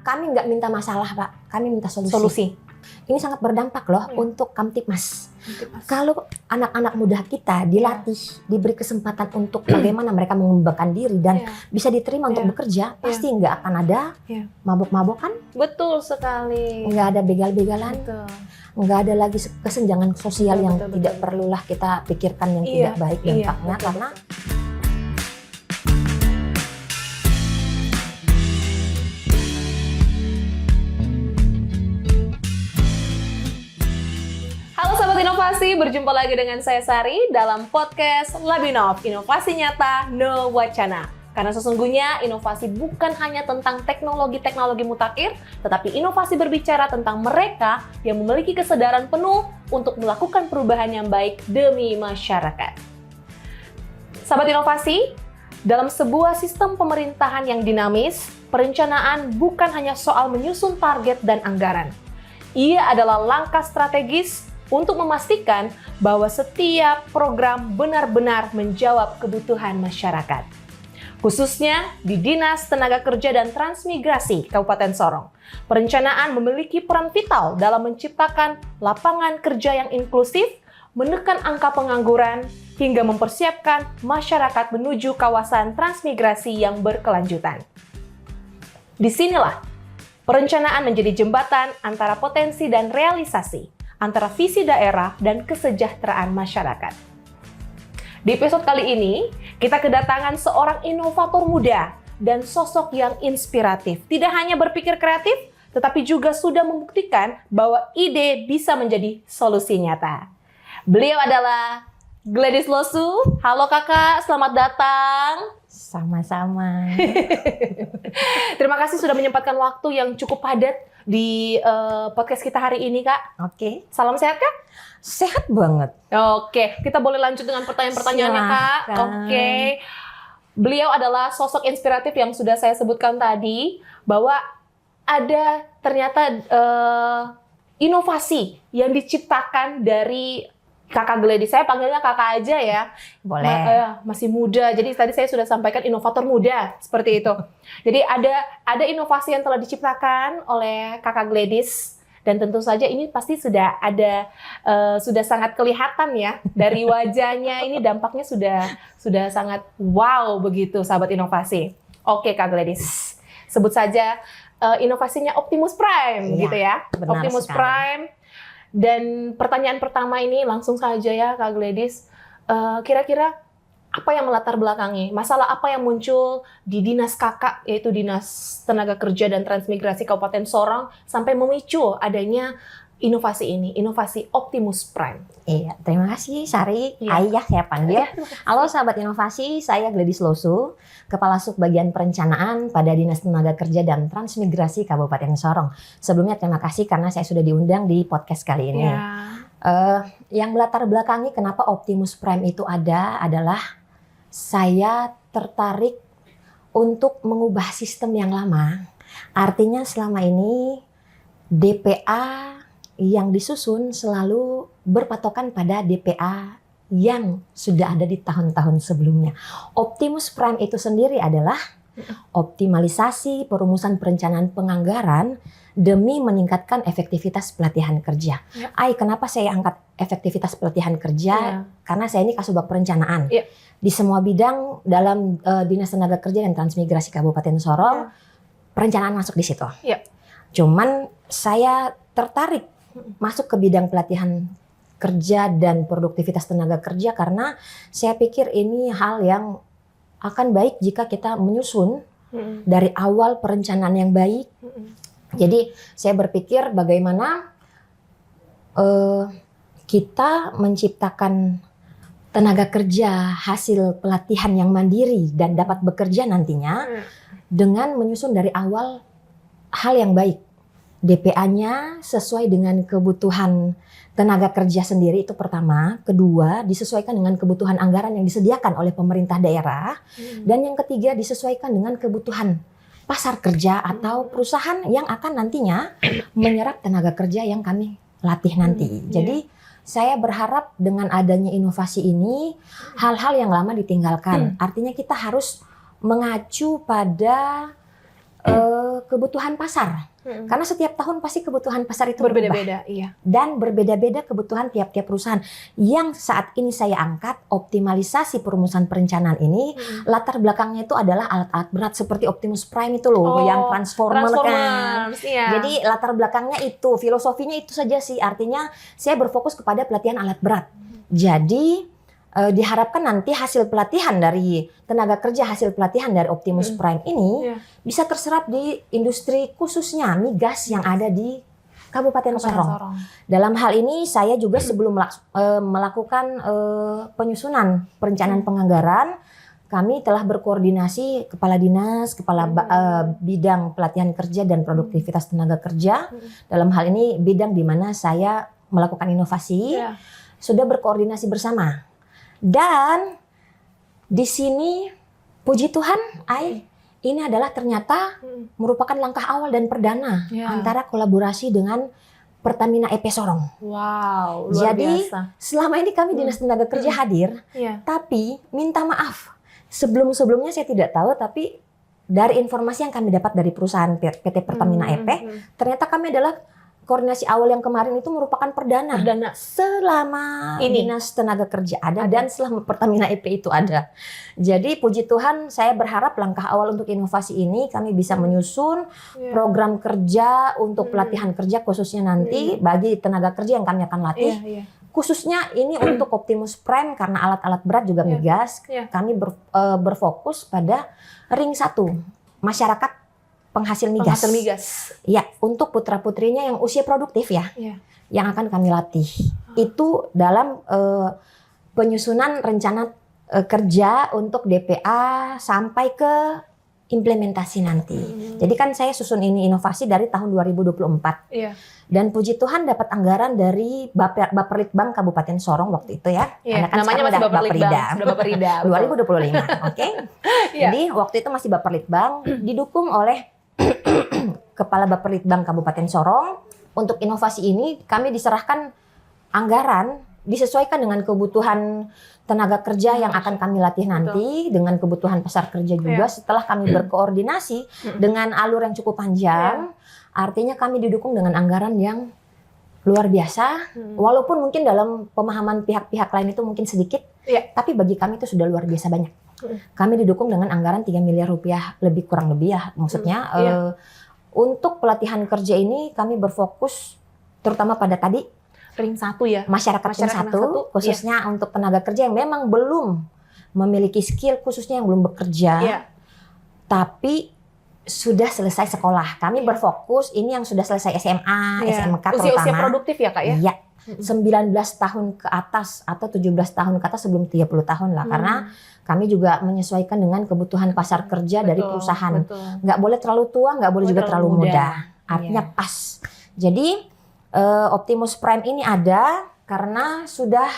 kami nggak minta masalah, Pak. Kami minta solusi. Ini sangat berdampak loh untuk Kamtipmas. Kalau anak-anak muda kita dilatih, diberi kesempatan untuk bagaimana mereka mengembangkan diri dan bisa diterima untuk bekerja, pasti nggak akan ada mabuk-mabukan. Betul sekali. Nggak ada begal-begalan. Nggak ada lagi kesenjangan sosial yang tidak perlulah kita pikirkan yang tidak baik dampaknya karena Inovasi, berjumpa lagi dengan saya Sari dalam podcast Labinov, inovasi nyata, no wacana. Karena sesungguhnya inovasi bukan hanya tentang teknologi-teknologi mutakhir, tetapi inovasi berbicara tentang mereka yang memiliki kesadaran penuh untuk melakukan perubahan yang baik demi masyarakat. Sahabat inovasi, dalam sebuah sistem pemerintahan yang dinamis, perencanaan bukan hanya soal menyusun target dan anggaran. Ia adalah langkah strategis untuk memastikan bahwa setiap program benar-benar menjawab kebutuhan masyarakat. Khususnya di Dinas Tenaga Kerja dan Transmigrasi Kabupaten Sorong, perencanaan memiliki peran vital dalam menciptakan lapangan kerja yang inklusif, menekan angka pengangguran, hingga mempersiapkan masyarakat menuju kawasan transmigrasi yang berkelanjutan. Disinilah perencanaan menjadi jembatan antara potensi dan realisasi, antara visi daerah dan kesejahteraan masyarakat. Di episode kali ini, kita kedatangan seorang inovator muda dan sosok yang inspiratif. Tidak hanya berpikir kreatif, tetapi juga sudah membuktikan bahwa ide bisa menjadi solusi nyata. Beliau adalah Gladys Losu. Halo kakak, selamat datang. Sama-sama. Terima kasih sudah menyempatkan waktu yang cukup padat di podcast kita hari ini, Kak. Oke. Salam sehat, Kak? Sehat banget. Oke, kita boleh lanjut dengan pertanyaan-pertanyaannya, Kak. Oke. Beliau adalah sosok inspiratif yang sudah saya sebutkan tadi, bahwa ada ternyata inovasi yang diciptakan dari Kakak Gladys. Saya panggilnya kakak aja ya. Boleh. Masih muda. Jadi tadi saya sudah sampaikan inovator muda seperti itu. Jadi ada inovasi yang telah diciptakan oleh Kakak Gladys dan tentu saja ini pasti sudah ada sudah sangat kelihatan ya dari wajahnya. Ini dampaknya sudah sangat wow begitu sahabat inovasi. Oke Kak Gladys. Sebut saja inovasinya Optimus Prime gitu ya. Optimus sekali. Prime. Dan pertanyaan pertama ini langsung saja ya Kak Gladys, kira-kira apa yang melatar belakangi? Masalah apa yang muncul di dinas kakak, yaitu Dinas Tenaga Kerja dan Transmigrasi Kabupaten Sorong, sampai memicu adanya inovasi ini, inovasi Optimus Prime? Iya, terima kasih Sari. Ayah saya panggil. Halo sahabat inovasi, saya Gladys Losu, Kepala Subbagian Perencanaan pada Dinas Tenaga Kerja dan Transmigrasi Kabupaten Sorong. Sebelumnya terima kasih karena saya sudah diundang di podcast kali ini. Yang melatar belakangi kenapa Optimus Prime itu ada adalah saya tertarik untuk mengubah sistem yang lama. Artinya selama ini DPA yang disusun selalu berpatokan pada DPA yang sudah ada di tahun-tahun sebelumnya. Optimus Prime itu sendiri adalah optimalisasi perumusan perencanaan penganggaran demi meningkatkan efektivitas pelatihan kerja. Kenapa saya angkat efektivitas pelatihan kerja? Karena saya ini Kasubag Perencanaan. Di semua bidang dalam Dinas Tenaga Kerja dan Transmigrasi Kabupaten Sorong, perencanaan masuk di situ. Cuman saya tertarik masuk ke bidang pelatihan kerja dan produktivitas tenaga kerja karena saya pikir ini hal yang akan baik jika kita menyusun dari awal perencanaan yang baik. Jadi saya berpikir bagaimana kita menciptakan tenaga kerja hasil pelatihan yang mandiri dan dapat bekerja nantinya dengan menyusun dari awal hal yang baik. DPA-nya sesuai dengan kebutuhan tenaga kerja sendiri itu pertama. Kedua, disesuaikan dengan kebutuhan anggaran yang disediakan oleh pemerintah daerah. Dan yang ketiga, disesuaikan dengan kebutuhan pasar kerja atau perusahaan yang akan nantinya menyerap tenaga kerja yang kami latih nanti. Jadi saya berharap dengan adanya inovasi ini, hal-hal yang lama ditinggalkan. Artinya kita harus mengacu pada kebutuhan pasar. Karena setiap tahun pasti kebutuhan pasar itu berubah. Berbeda-beda, iya. Dan berbeda-beda kebutuhan tiap-tiap perusahaan. Yang saat ini saya angkat, optimalisasi perumusan perencanaan ini, latar belakangnya itu adalah alat-alat berat seperti Optimus Prime itu loh, yang transformer kan. Iya. Jadi latar belakangnya itu, filosofinya itu saja sih. Artinya saya berfokus kepada pelatihan alat berat. Jadi diharapkan nanti hasil pelatihan dari tenaga kerja, hasil pelatihan dari Optimus Prime ini bisa terserap di industri khususnya migas yang ada di Kabupaten Sorong. Dalam hal ini saya juga sebelum melakukan penyusunan perencanaan penganggaran, kami telah berkoordinasi kepala dinas, kepala bidang pelatihan kerja dan produktivitas tenaga kerja. Dalam hal ini bidang di mana saya melakukan inovasi, sudah berkoordinasi bersama. Dan di sini puji Tuhan, ini adalah ternyata merupakan langkah awal dan perdana antara kolaborasi dengan Pertamina EP Sorong. Wow, luar Jadi biasa. selama ini kami Dinas Tenaga Kerja hadir, tapi minta maaf. Sebelum-sebelumnya saya tidak tahu, tapi dari informasi yang kami dapat dari perusahaan PT Pertamina EP, ternyata kami adalah koordinasi awal yang kemarin itu merupakan perdana selama Dinas Tenaga Kerja ada dan selama Pertamina EP itu ada. Jadi puji Tuhan, saya berharap langkah awal untuk inovasi ini kami bisa menyusun program kerja untuk pelatihan kerja khususnya nanti bagi tenaga kerja yang kami akan latih. Khususnya ini untuk Optimus Prime karena alat-alat berat juga migas. Kami berfokus pada ring 1, masyarakat penghasil migas. Ya, untuk putra-putrinya yang usia produktif yang akan kami latih. Itu dalam penyusunan rencana kerja untuk DPA sampai ke implementasi nanti. Jadi kan saya susun ini inovasi dari tahun 2024. Dan puji Tuhan dapat anggaran dari Bapperlitbang Kabupaten Sorong waktu itu ya. Kan namanya masih Bapperlitbang. 2025, oke. Jadi waktu itu masih Bapperlitbang didukung oleh Kepala Bapperlitbang Kabupaten Sorong. Untuk inovasi ini kami diserahkan anggaran disesuaikan dengan kebutuhan tenaga kerja yang akan kami latih nanti, dengan kebutuhan pasar kerja juga. Setelah kami berkoordinasi dengan alur yang cukup panjang, artinya kami didukung dengan anggaran yang luar biasa. Walaupun mungkin dalam pemahaman pihak-pihak lain itu mungkin sedikit, tapi bagi kami itu sudah luar biasa banyak. Kami didukung dengan anggaran 3 miliar rupiah lebih kurang lebih ya, maksudnya untuk pelatihan kerja ini kami berfokus terutama pada tadi ring 1 ya, masyarakat ring 1 khususnya untuk tenaga kerja yang memang belum memiliki skill, khususnya yang belum bekerja tapi sudah selesai sekolah. Kami berfokus ini yang sudah selesai SMA, SMK terutama. Usia produktif ya Kak ya? Iya. 19 tahun ke atas atau 17 tahun ke atas sebelum 30 tahun lah. Karena kami juga menyesuaikan dengan kebutuhan pasar kerja dari perusahaan. Nggak boleh terlalu tua, nggak boleh juga terlalu muda. Artinya pas. Jadi Optimus Prime ini ada karena sudah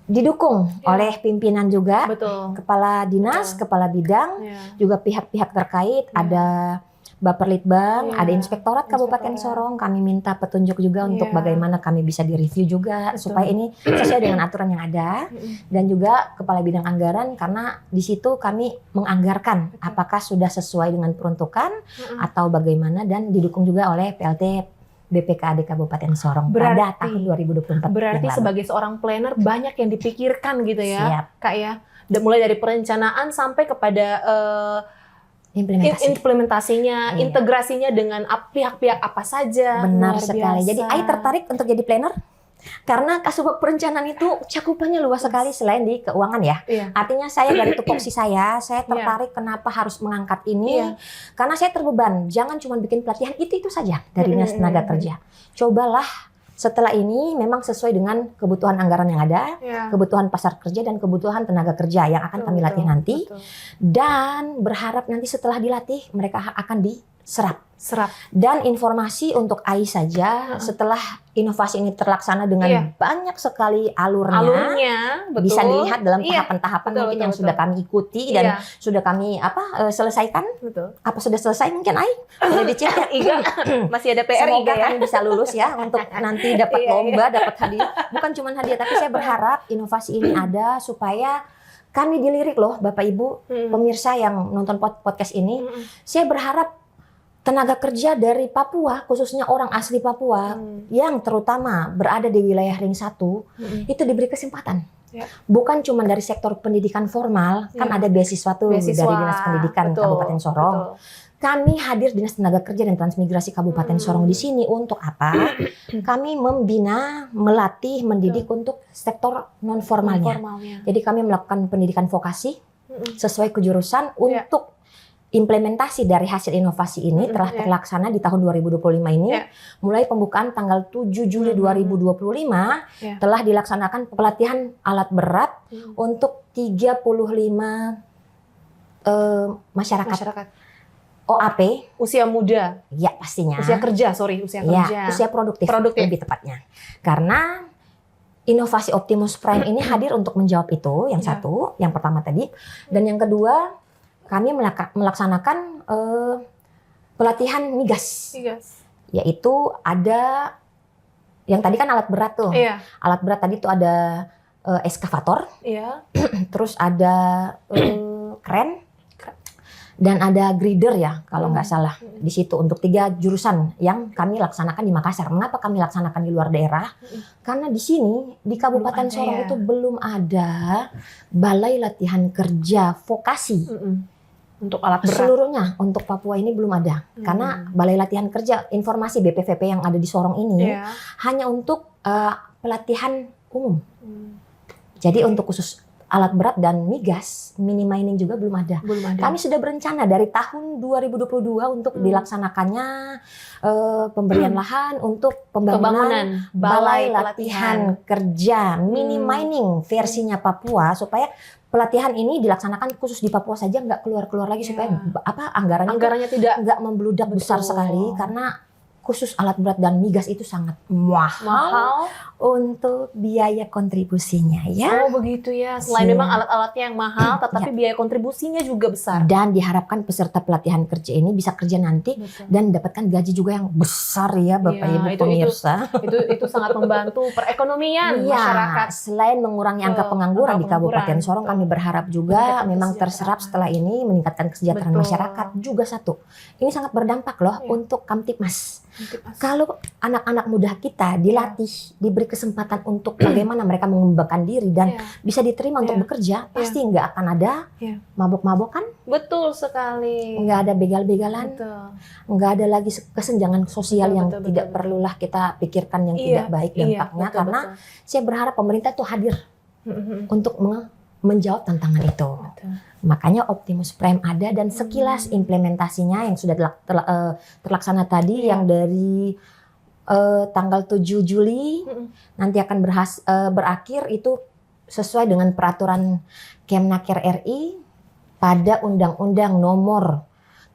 didukung oleh pimpinan juga, kepala dinas, kepala bidang, juga pihak-pihak terkait, ada Bapperlitbang, ada Inspektorat Kabupaten Sorong. Kami minta petunjuk juga untuk bagaimana kami bisa direview juga supaya ini sesuai dengan aturan yang ada, dan juga kepala bidang anggaran karena di situ kami menganggarkan apakah sudah sesuai dengan peruntukan atau bagaimana, dan didukung juga oleh PLT BPKAD Kabupaten Sorong pada tahun 2024. Berarti sebagai seorang planner banyak yang dipikirkan gitu ya, Kak ya. Mulai dari perencanaan sampai kepada implementasinya, integrasinya dengan pihak-pihak apa saja. Benar sekali. Jadi Ai tertarik untuk jadi planner karena Kasubag Perencanaan itu cakupannya luas sekali selain di keuangan ya. Artinya saya dari tupoksi saya tertarik kenapa harus mengangkat ini karena saya terbeban. Jangan cuma bikin pelatihan itu saja dari Dinas Tenaga Kerja. Cobalah setelah ini memang sesuai dengan kebutuhan anggaran yang ada, kebutuhan pasar kerja dan kebutuhan tenaga kerja yang akan kami latih nanti. Dan berharap nanti setelah dilatih mereka akan diserap. Dan informasi untuk AI saja setelah inovasi ini terlaksana dengan banyak sekali alurnya bisa dilihat dalam tahapan-tahapan mungkin yang sudah kami ikuti dan sudah kami selesaikan. Apa sudah selesai mungkin AI? Boleh dicetak Iga. Masih ada PR Semoga Iga ya. kami bisa lulus ya untuk nanti dapat lomba, dapat hadiah. Bukan cuma hadiah tapi saya berharap inovasi ini ada supaya kami dilirik loh Bapak Ibu pemirsa yang nonton podcast ini. Saya berharap tenaga kerja dari Papua, khususnya orang asli Papua yang terutama berada di wilayah Ring 1 itu diberi kesempatan. Ya. Bukan cuma dari sektor pendidikan formal, kan ada beasiswa tuh dari Dinas Pendidikan Kabupaten Sorong. Kami hadir Dinas Tenaga Kerja dan Transmigrasi Kabupaten Sorong di sini untuk apa? Kami membina, melatih, mendidik untuk sektor non formalnya. Jadi kami melakukan pendidikan vokasi sesuai kejurusan untuk implementasi dari hasil inovasi ini telah terlaksana di tahun 2025 ini. Mulai pembukaan tanggal 7 Juli 2025 telah dilaksanakan pelatihan alat berat untuk 35 masyarakat OAP. Usia muda. Ya pastinya. Usia kerja. Ya, usia produktif. Lebih tepatnya. Karena inovasi Optimus Prime ini hadir untuk menjawab itu, yang satu, yang pertama tadi. Dan yang kedua, kami melaksanakan pelatihan migas. Yaitu ada, yang tadi kan alat berat tuh. Alat berat tadi tuh ada eskavator, terus ada kren, dan ada grader ya kalau nggak salah. Di situ untuk 3 jurusan yang kami laksanakan di Makassar. Mengapa kami laksanakan di luar daerah? Karena di sini di Kabupaten Sorong itu belum ada balai latihan kerja vokasi. Untuk alat berat. Seluruhnya untuk Papua ini belum ada. Karena balai latihan kerja informasi BPVP yang ada di Sorong ini hanya untuk pelatihan umum. Jadi untuk khusus alat berat dan migas, mini mining juga belum ada. Kami sudah berencana dari tahun 2022 untuk dilaksanakannya pemberian lahan untuk pembangunan balai latihan kerja mini mining versinya Papua, supaya pelatihan ini dilaksanakan khusus di Papua saja, nggak keluar-keluar lagi, supaya anggarannya tidak nggak membludak besar sekali, karena khusus alat berat dan migas itu sangat mahal untuk biaya kontribusinya ya. Oh begitu ya. Selain memang alat-alatnya yang mahal, tetapi biaya kontribusinya juga besar. Dan diharapkan peserta pelatihan kerja ini bisa kerja nanti dan mendapatkan gaji juga yang besar ya Bapak Ibu pemirsa. Itu sangat membantu perekonomian masyarakat. Selain mengurangi angka pengangguran di Kabupaten Sorong, kami berharap juga memang terserap setelah ini meningkatkan kesejahteraan masyarakat juga satu. Ini sangat berdampak loh untuk Kamtipmas. Kalau anak-anak muda kita dilatih, diberi kesempatan untuk bagaimana mereka mengembangkan diri dan bisa diterima untuk bekerja, pasti nggak akan ada mabok-mabokan. Betul sekali. Nggak ada begal-begalan, nggak ada lagi kesenjangan sosial yang tidak perlulah kita pikirkan yang tidak baik dampaknya. Karena saya berharap pemerintah itu hadir untuk menjawab tantangan itu. Makanya Optimus Prime ada, dan sekilas implementasinya yang sudah terlaksana tadi yang dari tanggal 7 Juli nanti akan berakhir itu sesuai dengan peraturan Kemnaker RI pada Undang-Undang Nomor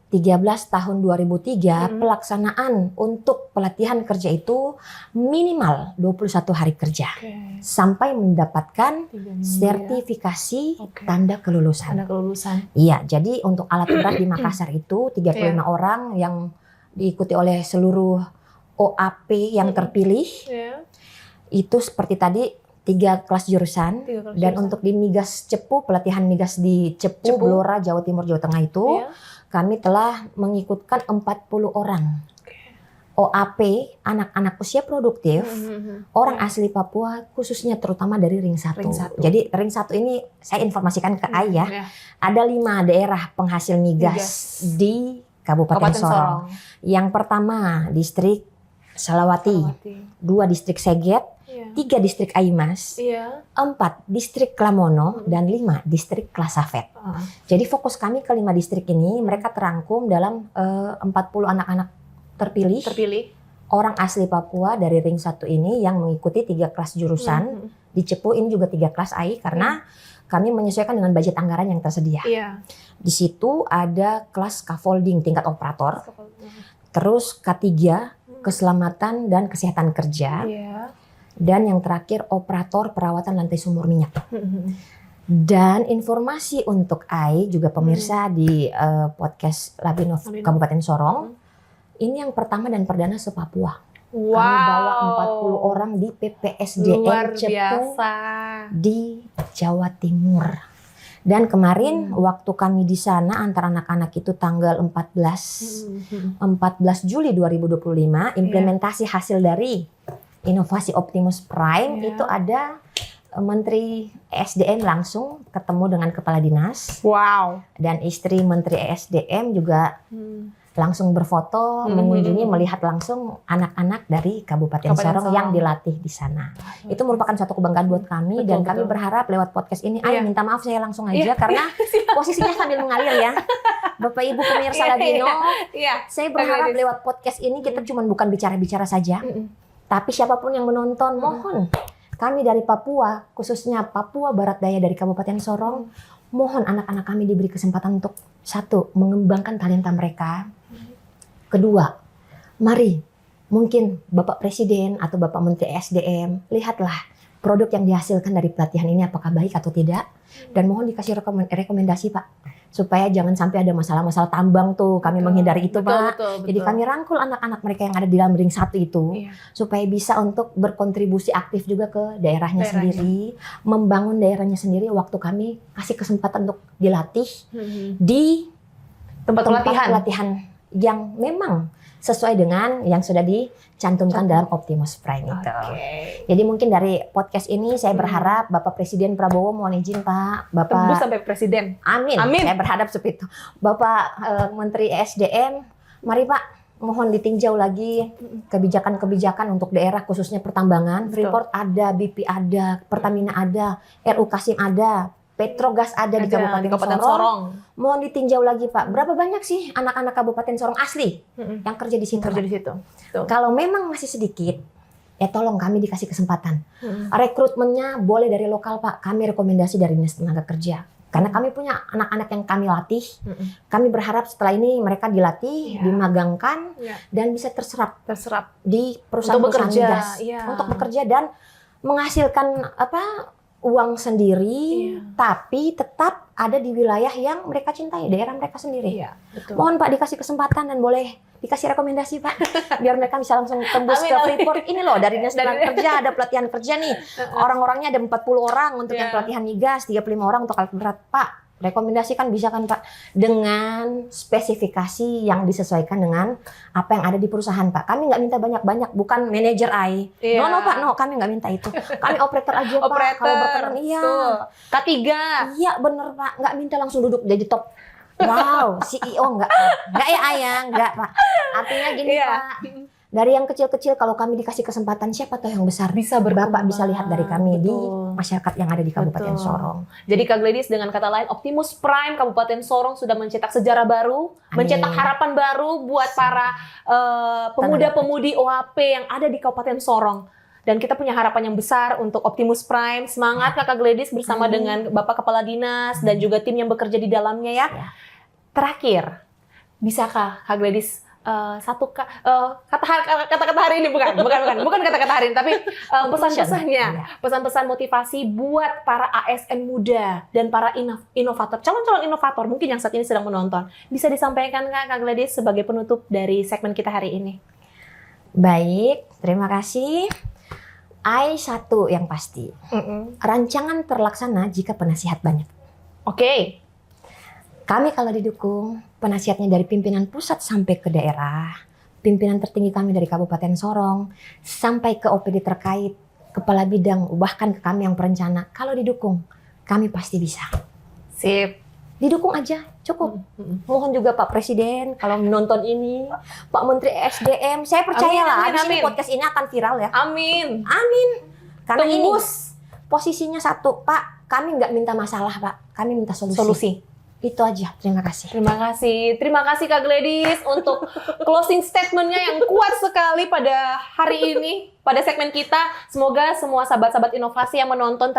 13 tahun 2003. Pelaksanaan untuk pelatihan kerja itu minimal 21 hari kerja sampai mendapatkan sertifikasi tanda kelulusan. Iya, jadi untuk alat berat di Makassar itu 35 orang yang diikuti oleh seluruh OAP yang terpilih. Itu seperti tadi 3 kelas jurusan. Dan untuk di migas Cepu, pelatihan migas di Cepu, Blora, Jawa Timur, Jawa Tengah itu kami telah mengikutkan 40 orang OAP, anak-anak usia produktif, orang asli Papua, khususnya terutama dari Ring 1. Jadi Ring 1 ini saya informasikan ke Ayah, ada 5 daerah penghasil migas di Kabupaten Sorong. Yang pertama distrik Salawati, 2 distrik Seget, 3 distrik Aimas, 4 distrik Klamono, dan 5 distrik Klasafet. Jadi fokus kami ke 5 distrik ini, mereka terangkum dalam 40 anak-anak terpilih, orang asli Papua dari Ring 1 ini yang mengikuti 3 kelas jurusan. Di Cepu ini juga 3 kelas AI karena kami menyesuaikan dengan budget anggaran yang tersedia. Di situ ada kelas scaffolding tingkat operator, terus K3 keselamatan dan kesehatan kerja. Dan yang terakhir operator perawatan lantai sumur minyak. Dan informasi untuk AI juga pemirsa di podcast Labinov Kabupaten Sorong. Ini yang pertama dan perdana se-Papua. Kami bawa 40 orang di PPSDM Cepu di Jawa Timur. Dan kemarin waktu kami di sana antar anak-anak itu tanggal 14 Juli 2025, implementasi hasil dari inovasi Optimus Prime itu ada Menteri ESDM langsung ketemu dengan Kepala Dinas. Wow. Dan istri Menteri ESDM juga langsung berfoto, mengunjungi, melihat langsung anak-anak dari Kabupaten Sorong yang dilatih di sana. Itu merupakan suatu kebanggaan buat kami. Dan kami berharap lewat podcast ini, minta maaf saya langsung aja karena posisinya sambil mengalir ya. Bapak Ibu pemirsa Labino, saya berharap lewat podcast ini kita cuma bukan bicara-bicara saja. Tapi siapapun yang menonton, mohon kami dari Papua, khususnya Papua Barat Daya dari Kabupaten Sorong, mohon anak-anak kami diberi kesempatan untuk satu, mengembangkan talenta mereka. Kedua, mari mungkin Bapak Presiden atau Bapak Menteri SDM, lihatlah produk yang dihasilkan dari pelatihan ini apakah baik atau tidak. Dan mohon dikasih rekomendasi Pak, supaya jangan sampai ada masalah-masalah tambang tuh, kami menghindari itu Pak. Jadi kami rangkul anak-anak mereka yang ada di dalam ring 1 itu, supaya bisa untuk berkontribusi aktif juga ke daerahnya sendiri, membangun daerahnya sendiri. Waktu kami kasih kesempatan untuk dilatih di tempat pelatihan yang memang sesuai dengan yang sudah dicantumkan dalam Optimus Prime itu. Jadi mungkin dari podcast ini saya berharap Bapak Presiden Prabowo, mohon izin Pak, Bapak tembus sampai Presiden. Amin. Saya berharap seperti itu. Bapak Menteri SDM, mari Pak, mohon ditinjau lagi kebijakan-kebijakan untuk daerah khususnya pertambangan. Freeport ada, BP ada, Pertamina ada, RU Kasim ada, Petrogas ada di Kabupaten Sorong. Mohon ditinjau lagi Pak, berapa banyak sih anak-anak Kabupaten Sorong asli yang kerja di situ? Kalau memang masih sedikit, ya tolong kami dikasih kesempatan. Rekrutmennya boleh dari lokal Pak, kami rekomendasi dari Dinas Tenaga Kerja. Karena kami punya anak-anak yang kami latih, kami berharap setelah ini mereka dilatih, dimagangkan, dan bisa terserap di perusahaan-perusahaan migas untuk bekerja dan menghasilkan uang sendiri, tapi tetap ada di wilayah yang mereka cintai, daerah mereka sendiri. Mohon Pak dikasih kesempatan dan boleh dikasih rekomendasi Pak, biar mereka bisa langsung tembus ke Freeport. Ini loh dari Dinas Tenaga Kerja ada pelatihan kerja nih. Orang-orangnya ada 40 orang untuk yang pelatihan migas, 35 orang untuk alat berat Pak. Rekomendasikan bisa kan Pak, dengan spesifikasi yang disesuaikan dengan apa yang ada di perusahaan Pak. Kami nggak minta banyak-banyak, bukan manajer AI. No Pak, kami nggak minta itu. Kami operator aja Pak. Kalau berkenan K3. Iya bener Pak, nggak minta langsung duduk jadi top. Wow, CEO nggak ya Ayang, nggak Pak. Artinya gini Pak. Dari yang kecil-kecil kalau kami dikasih kesempatan, siapa tahu yang besar bisa Bapak bisa lihat dari kami di masyarakat yang ada di Kabupaten Sorong. Jadi Kak Gladys, dengan kata lain Optimus Prime Kabupaten Sorong sudah mencetak sejarah baru, mencetak harapan baru buat para pemuda-pemudi OHP yang ada di Kabupaten Sorong. Dan kita punya harapan yang besar untuk Optimus Prime. Semangat Kakak Gladys bersama dengan Bapak Kepala Dinas dan juga tim yang bekerja di dalamnya ya. Terakhir, bisakah Kak Gladys kata-kata hari ini bukan kata-kata hari ini, tapi pesan-pesan motivasi buat para ASN muda dan para inovator, calon-calon inovator mungkin yang saat ini sedang menonton, bisa disampaikan Kak Gladys sebagai penutup dari segmen kita hari ini. Baik, terima kasih. satu yang pasti, rancangan terlaksana jika penasihat banyak. Oke. Kami kalau didukung, penasihatnya dari pimpinan pusat sampai ke daerah, pimpinan tertinggi kami dari Kabupaten Sorong, sampai ke OPD terkait, kepala bidang, bahkan ke kami yang perencana, kalau didukung, kami pasti bisa. Sip. Didukung aja, cukup. Mohon juga Pak Presiden, kalau menonton ini, Pak Menteri SDM, saya percayalah, amin. Podcast ini akan viral ya. Amin. Karena ini posisinya satu, Pak, kami nggak minta masalah Pak, kami minta solusi. Itu aja, terima kasih. Terima kasih Kak Gladys untuk closing statement-nya yang kuat sekali pada hari ini, pada segmen kita. Semoga semua sahabat-sahabat inovasi yang menonton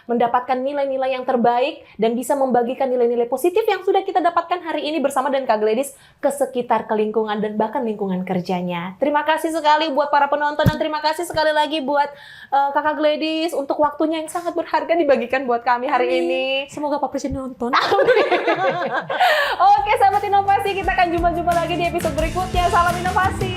mendapatkan nilai-nilai yang terbaik dan bisa membagikan nilai-nilai positif yang sudah kita dapatkan hari ini bersama dengan Kak Gladys ke sekitar lingkungan dan bahkan lingkungan kerjanya. Terima kasih sekali buat para penonton dan terima kasih sekali lagi buat Kakak Gladys untuk waktunya yang sangat berharga dibagikan buat kami hari ini. Semoga Pak Presiden nonton. Oke, sahabat inovasi, kita akan jumpa lagi di episode berikutnya. Salam inovasi.